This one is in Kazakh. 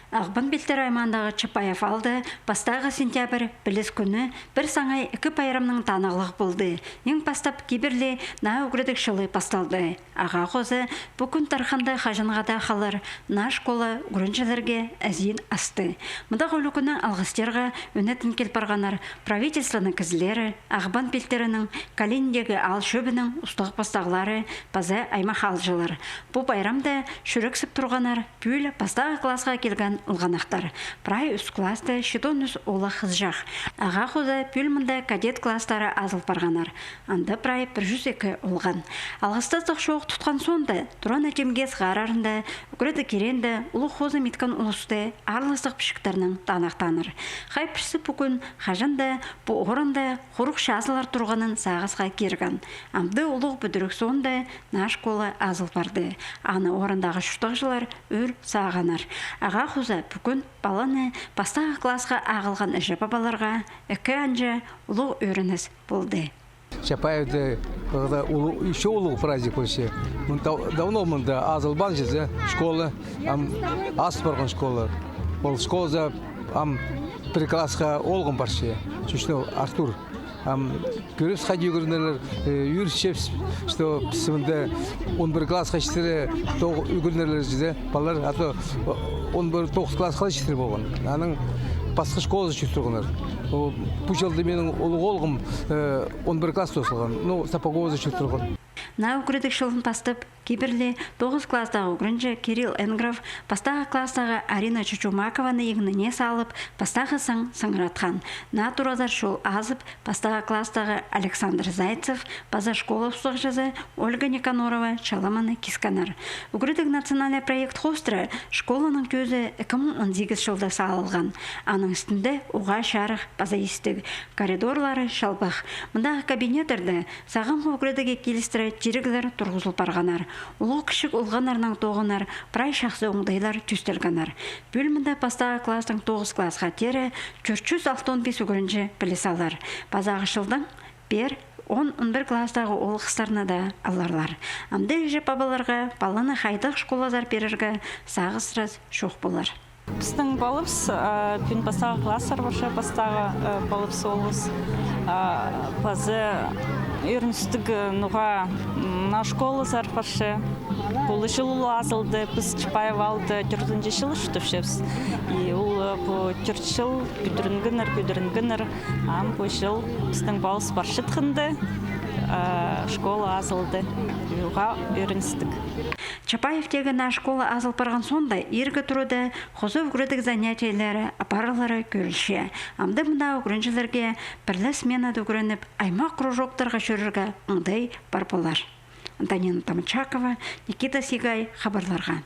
Ағбан белтер аймандағы Чапаев алды, пастағы сентябрь біліс күні бір саңай екі пайрамның танығылық болды. Ең пастап киберле на үгірдік шылы пасталды. Аға қозы бүкін тарханды қажынғада қалыр, на школа үріншілерге әзін асты. Мұда қолы күні алғыстерға өнетін келпарғанар правительствоның кізілері, Ағбан белтерінің календегі ал шөбінің ұстық пастағылары пазы аймақ алжылар. Бұл байрамда шүрексіп тұрғанар пүл пастағы классқа келген ұлғанақтар. Прай үст класты шетон үс олы қызжақ. Аға қозы пүл мұнда кадет класстары азыл барғанар. Анды прай 102 ұлған. Алғыстыздық шоқ тұтқан сонды, тұран әтемге сғарарында, үкіреді керенді, ұлы қозы меткен ұлысты, арлыстық пішіктерінің танақтаныр. Қай пішісі бүкін қажында, бұл орында қорық шазылар тұрғанын сағызға керген. Амды ұлық бүдірік сонды, наш қолы азыл барды. Аны орындағы шұқтақшылар өр сағанар. Аға қозы бүкін баланы пастағы классқа ағылған әжі бабаларға үкі әнжі ұлы өрініс болды. Чапаевда еще улуг праздник вообще. Давно мы да азалбан же школа, аспарган школа. Ол школа за прекрасха олган парше. Чушно Артур. Көріс қай үгірнелер, үйіршеп, что пісімінде 11 класс қашытыры үгірнелер жеде, балар, аты 11-9 класс қала жетір болған. Аның басқа школы жүр тұрғынар. Бұл жылды менің олғым 11 класс тосылған, сапаговы жүр тұрған. На үкіредік шылын пастып, киберле 9 класстағы үгірінжі Кирилл Энгров пастағы класстағы Арина Чучумакованы егініне салып, пастағы сыңыратқан. На туразар шол азып, пастағы класстағы Александр Зайцев, паза школа ұстық жазы Ольга Никанорова шаламаны кисканар. Үкіредік национальный проект хостыры школаның көзі 2018 жылда салылған. Аның үстінде уға шарық паза естік, коридорлары шалбақ. Мұндағы кабинеттерді сағым үкіредіге келістірі жерігілер тұрғызыл барғанар. Улы кішік ұлғанарның тоғынар, прай шақсы оңдайлар түстелганар. Бөлмінде пастағы кластың 9 классқа тері 465 үгірінжі білісалар. Базағы шылдың 10-11 класстағы ол қыстарына да аларлар. Амды жеп бабаларға баланы қайдық школазар берерге сағыз сыраз шоқ болар. Біздің балыбыз, пен пастағы классар барша пастағы балыбыз олғыз. Пазы үйріністігі нұға на школы зарпашы. Бұл жылы азылды, біз Чапаев алды 4-ші жылы шүтіпшепс. И ол бұл 4 жыл күдірінгінір. Бұл жыл біздің балыбыз баршытқынды, школа азылды. Уға үйріністік. Чапаевтегі на школа азыл барған сонда ергі тұрыды қозы үгірдік занятиялары апаралары көрілше. Амды мұнда үгіріншілерге бірлі сменады үгірініп аймақ кружоктарға жүрірге ұңдай бар болар. Антонина Тамчакова, Никита Сигай, хабарларға.